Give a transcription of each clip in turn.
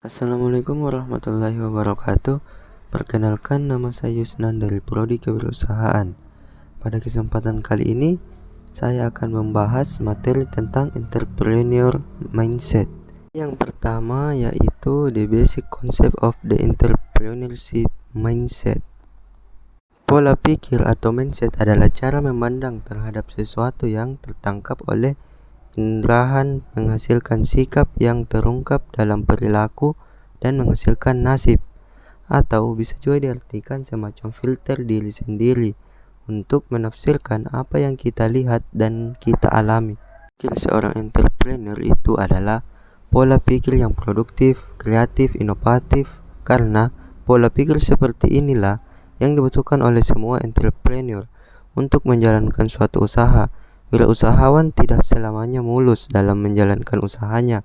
Assalamualaikum warahmatullahi wabarakatuh. Perkenalkan, nama saya Yusnan dari Prodi Kewirausahaan. Pada kesempatan kali ini, saya akan membahas materi tentang entrepreneur mindset. Yang pertama yaitu the basic concept of the entrepreneurship mindset. Pola pikir atau mindset adalah cara memandang terhadap sesuatu yang tertangkap oleh inderahan, menghasilkan sikap yang terungkap dalam perilaku dan menghasilkan nasib, atau bisa juga diartikan semacam filter diri sendiri untuk menafsirkan apa yang kita lihat dan kita alami. Skill seorang entrepreneur itu adalah pola pikir yang produktif, kreatif, inovatif, karena pola pikir seperti inilah yang dibutuhkan oleh semua entrepreneur untuk menjalankan suatu usaha. Wirausahawan tidak selamanya mulus dalam menjalankan usahanya.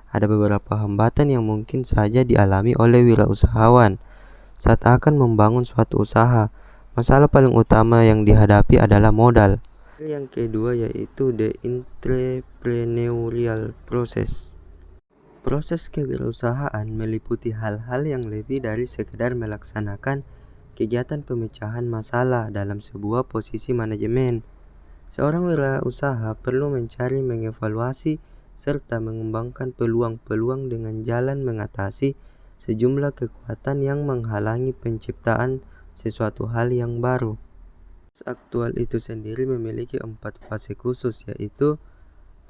Ada beberapa hambatan yang mungkin saja dialami oleh wirausahawan saat akan membangun suatu usaha. Masalah paling utama yang dihadapi adalah modal. Yang kedua yaitu the entrepreneurial process. Proses kewirausahaan meliputi hal-hal yang lebih dari sekedar melaksanakan kegiatan pemecahan masalah dalam sebuah posisi manajemen. Seorang wirausaha perlu mencari, mengevaluasi, serta mengembangkan peluang-peluang dengan jalan mengatasi sejumlah kekuatan yang menghalangi penciptaan sesuatu hal yang baru. Aktual itu sendiri memiliki 4 fase khusus, yaitu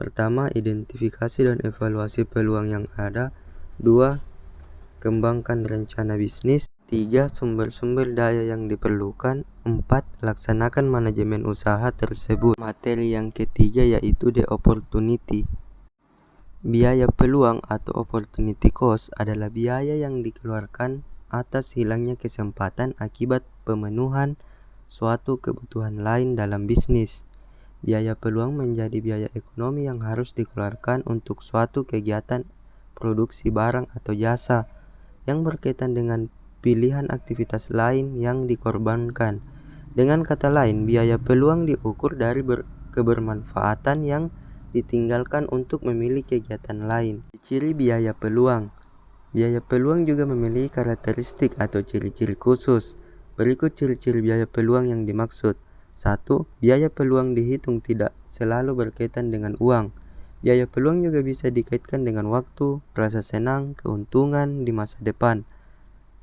pertama, identifikasi dan evaluasi peluang yang ada. 2. Kembangkan rencana bisnis. 3. Sumber-sumber daya yang diperlukan. 4. Laksanakan manajemen usaha tersebut. Materi yang ketiga yaitu the opportunity. Biaya peluang atau opportunity cost adalah biaya yang dikeluarkan atas hilangnya kesempatan akibat pemenuhan suatu kebutuhan lain dalam bisnis. Biaya peluang menjadi biaya ekonomi yang harus dikeluarkan untuk suatu kegiatan produksi barang atau jasa yang berkaitan dengan pilihan aktivitas lain yang dikorbankan. Dengan kata lain, biaya peluang diukur dari kebermanfaatan yang ditinggalkan untuk memilih kegiatan lain. Ciri biaya peluang. Biaya peluang juga memiliki karakteristik atau ciri-ciri khusus. Berikut ciri-ciri biaya peluang yang dimaksud. 1. Biaya peluang dihitung tidak selalu berkaitan dengan uang. Biaya peluang juga bisa dikaitkan dengan waktu, rasa senang, keuntungan di masa depan,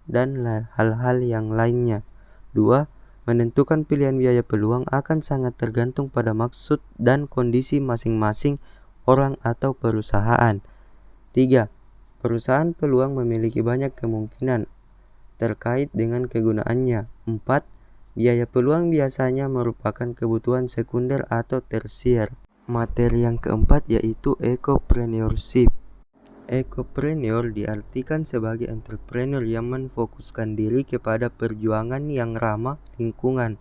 dan hal-hal yang lainnya. 2. Menentukan pilihan biaya peluang akan sangat tergantung pada maksud dan kondisi masing-masing orang atau perusahaan. 3. Perusahaan peluang memiliki banyak kemungkinan terkait dengan kegunaannya. 4. Biaya peluang biasanya merupakan kebutuhan sekunder atau tersier. Materi yang keempat yaitu ecopreneurship. Ecopreneur diartikan sebagai entrepreneur yang memfokuskan diri kepada perjuangan yang ramah lingkungan,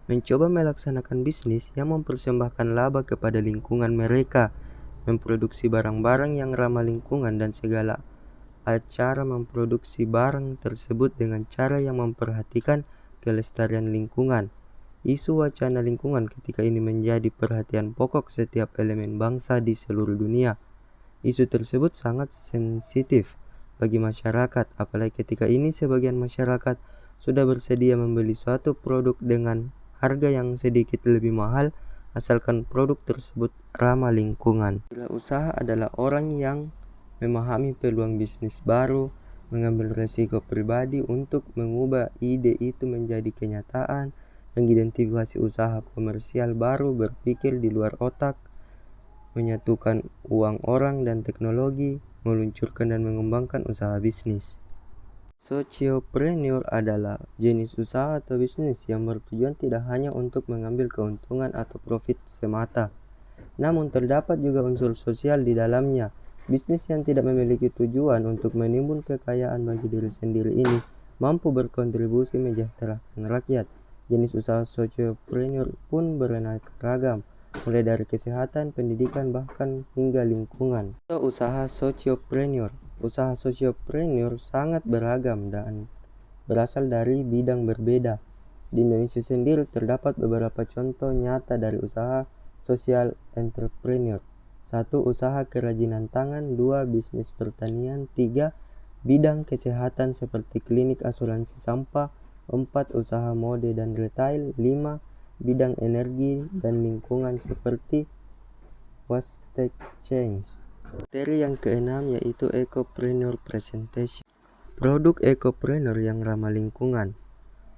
mencoba melaksanakan bisnis yang mempersembahkan laba kepada lingkungan mereka, memproduksi barang-barang yang ramah lingkungan dan segala cara memproduksi barang tersebut dengan cara yang memperhatikan kelestarian lingkungan. Isu wacana lingkungan ketika ini menjadi perhatian pokok setiap elemen bangsa di seluruh dunia. Isu tersebut sangat sensitif bagi masyarakat, apalagi ketika ini sebagian masyarakat sudah bersedia membeli suatu produk dengan harga yang sedikit lebih mahal asalkan produk tersebut ramah lingkungan. Wirausaha adalah orang yang memahami peluang bisnis baru, mengambil resiko pribadi untuk mengubah ide itu menjadi kenyataan, mengidentifikasi usaha komersial baru, berpikir di luar otak, menyatukan uang orang dan teknologi, meluncurkan dan mengembangkan usaha bisnis. Sociopreneur adalah jenis usaha atau bisnis yang bertujuan tidak hanya untuk mengambil keuntungan atau profit semata, namun terdapat juga unsur sosial di dalamnya. Bisnis yang tidak memiliki tujuan untuk menimbun kekayaan bagi diri sendiri ini mampu berkontribusi mensejahterakan rakyat. Jenis usaha sociopreneur pun beraneka ragam, mulai dari kesehatan, pendidikan, bahkan hingga lingkungan. Usaha sociopreneur. Usaha sociopreneur sangat beragam dan berasal dari bidang berbeda. Di Indonesia sendiri terdapat beberapa contoh nyata dari usaha social entrepreneur. 1. Usaha kerajinan tangan. 2. Bisnis pertanian. 3. bidang kesehatan seperti klinik asuransi sampah, 4 usaha mode dan retail, 5 bidang energi dan lingkungan seperti waste change. Materi yang keenam yaitu Ecopreneur Presentation. Produk Ecopreneur yang ramah lingkungan.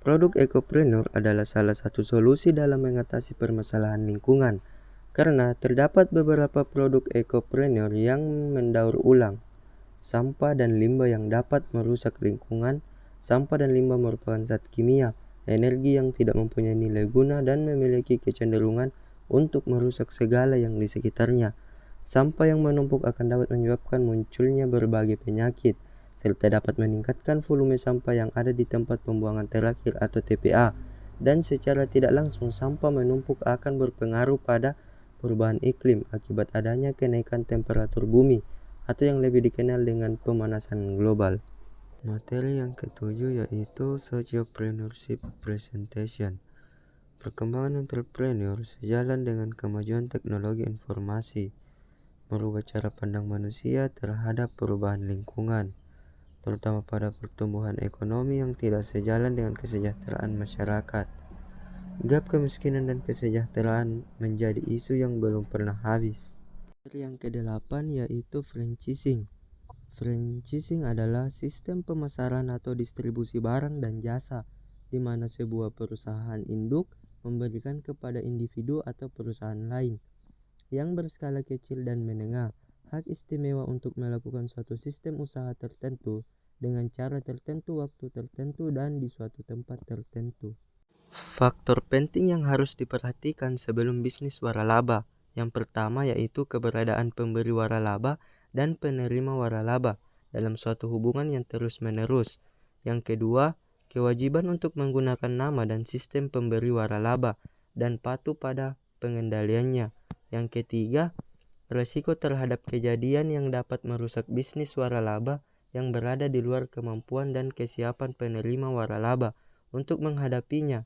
Produk Ecopreneur adalah salah satu solusi dalam mengatasi permasalahan lingkungan, karena terdapat beberapa produk Ecopreneur yang mendaur ulang sampah dan limbah yang dapat merusak lingkungan. Sampah dan limbah merupakan zat kimia, energi yang tidak mempunyai nilai guna dan memiliki kecenderungan untuk merusak segala yang di sekitarnya. Sampah yang menumpuk akan dapat menyebabkan munculnya berbagai penyakit, serta dapat meningkatkan volume sampah yang ada di tempat pembuangan terakhir atau TPA, dan secara tidak langsung sampah menumpuk akan berpengaruh pada perubahan iklim akibat adanya kenaikan temperatur bumi, atau yang lebih dikenal dengan pemanasan global. Materi yang ketujuh yaitu Sociopreneurship Presentation. Perkembangan entrepreneur sejalan dengan kemajuan teknologi informasi, merubah cara pandang manusia terhadap perubahan lingkungan, terutama pada pertumbuhan ekonomi yang tidak sejalan dengan kesejahteraan masyarakat. Gap kemiskinan dan kesejahteraan menjadi isu yang belum pernah habis. Yang kedelapan yaitu franchising. Franchising adalah sistem pemasaran atau distribusi barang dan jasa, di mana sebuah perusahaan induk memberikan kepada individu atau perusahaan lain yang berskala kecil dan menengah hak istimewa untuk melakukan suatu sistem usaha tertentu dengan cara tertentu, waktu tertentu, dan di suatu tempat tertentu. Faktor penting yang harus diperhatikan sebelum bisnis waralaba. Yang pertama yaitu keberadaan pemberi waralaba dan penerima waralaba dalam suatu hubungan yang terus-menerus. Yang kedua, kewajiban untuk menggunakan nama dan sistem pemberi waralaba dan patuh pada pengendaliannya. Yang ketiga, resiko terhadap kejadian yang dapat merusak bisnis waralaba yang berada di luar kemampuan dan kesiapan penerima waralaba untuk menghadapinya.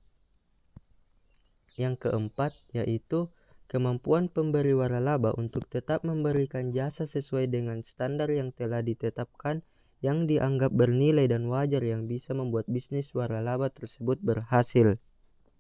Yang keempat yaitu kemampuan pemberi waralaba untuk tetap memberikan jasa sesuai dengan standar yang telah ditetapkan yang dianggap bernilai dan wajar yang bisa membuat bisnis waralaba tersebut berhasil.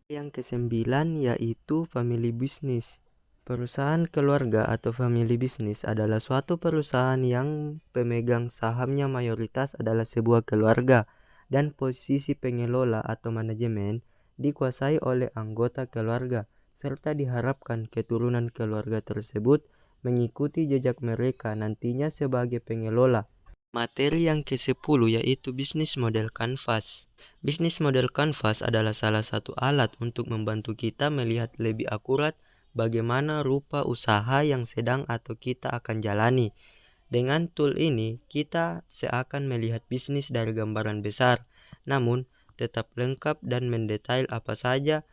Yang kesembilan yaitu family business. Perusahaan keluarga atau family business adalah suatu perusahaan yang pemegang sahamnya mayoritas adalah sebuah keluarga dan posisi pengelola atau manajemen dikuasai oleh anggota keluarga, serta diharapkan keturunan keluarga tersebut mengikuti jejak mereka nantinya sebagai pengelola. Materi yang ke-10 yaitu bisnis model kanvas. Bisnis model kanvas adalah salah satu alat untuk membantu kita melihat lebih akurat bagaimana rupa usaha yang sedang atau kita akan jalani. Dengan tool ini, kita seakan melihat bisnis dari gambaran besar, namun tetap lengkap dan mendetail apa saja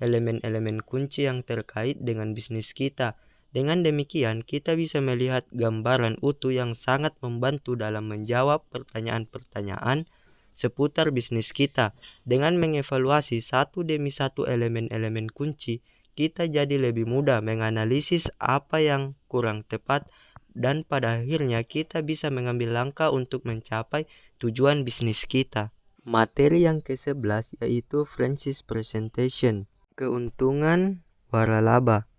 elemen-elemen kunci yang terkait dengan bisnis kita. Dengan demikian, kita bisa melihat gambaran utuh yang sangat membantu dalam menjawab pertanyaan-pertanyaan seputar bisnis kita. Dengan mengevaluasi satu demi satu elemen-elemen kunci, kita jadi lebih mudah menganalisis apa yang kurang tepat dan pada akhirnya kita bisa mengambil langkah untuk mencapai tujuan bisnis kita. Materi yang ke-11 yaitu franchise presentation. Keuntungan waralaba.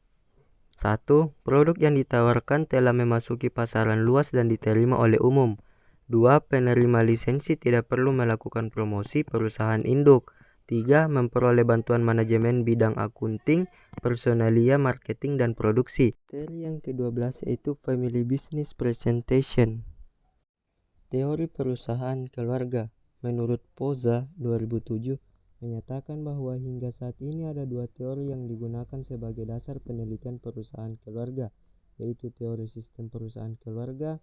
1. Produk yang ditawarkan telah memasuki pasaran luas dan diterima oleh umum. 2. Penerima lisensi tidak perlu melakukan promosi perusahaan induk. 3. Memperoleh bantuan manajemen bidang akunting, personalia, marketing, dan produksi. Materi yang ke-12 yaitu family business presentation. Teori perusahaan keluarga. Menurut Poza 2007 menyatakan bahwa hingga saat ini ada dua teori yang digunakan sebagai dasar penelitian perusahaan keluarga, yaitu teori sistem perusahaan keluarga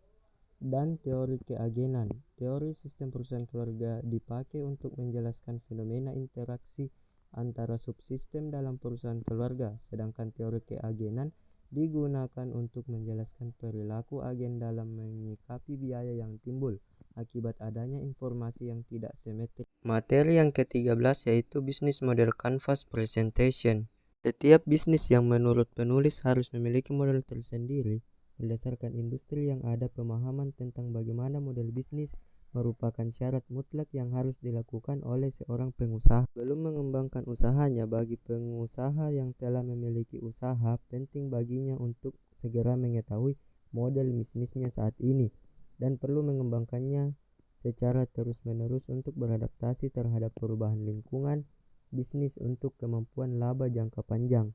dan teori keagenan. Teori sistem perusahaan keluarga dipakai untuk menjelaskan fenomena interaksi antara subsistem dalam perusahaan keluarga, sedangkan teori keagenan digunakan untuk menjelaskan perilaku agen dalam menyikapi biaya yang timbul akibat adanya informasi yang tidak simetris. Materi yang ke-13 yaitu bisnis model canvas presentation. Setiap bisnis yang menurut penulis harus memiliki model tersendiri berdasarkan industri yang ada pemahaman tentang bagaimana model bisnis merupakan syarat mutlak yang harus dilakukan oleh seorang pengusaha. Belum mengembangkan usahanya, bagi pengusaha yang telah memiliki usaha, penting baginya untuk segera mengetahui model bisnisnya saat ini dan perlu mengembangkannya secara terus-menerus untuk beradaptasi terhadap perubahan lingkungan bisnis untuk kemampuan laba jangka panjang.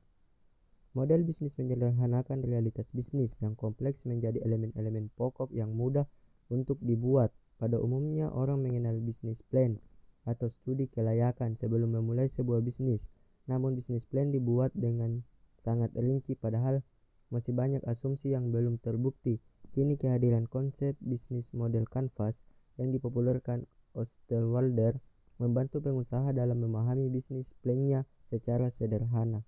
Model bisnis menyederhanakan realitas bisnis yang kompleks menjadi elemen-elemen pokok yang mudah untuk dibuat. Pada umumnya, orang mengenal bisnis plan atau studi kelayakan sebelum memulai sebuah bisnis. Namun, bisnis plan dibuat dengan sangat rinci padahal masih banyak asumsi yang belum terbukti. Kini kehadiran konsep bisnis model canvas yang dipopulerkan Osterwalder membantu pengusaha dalam memahami bisnis plan-nya secara sederhana.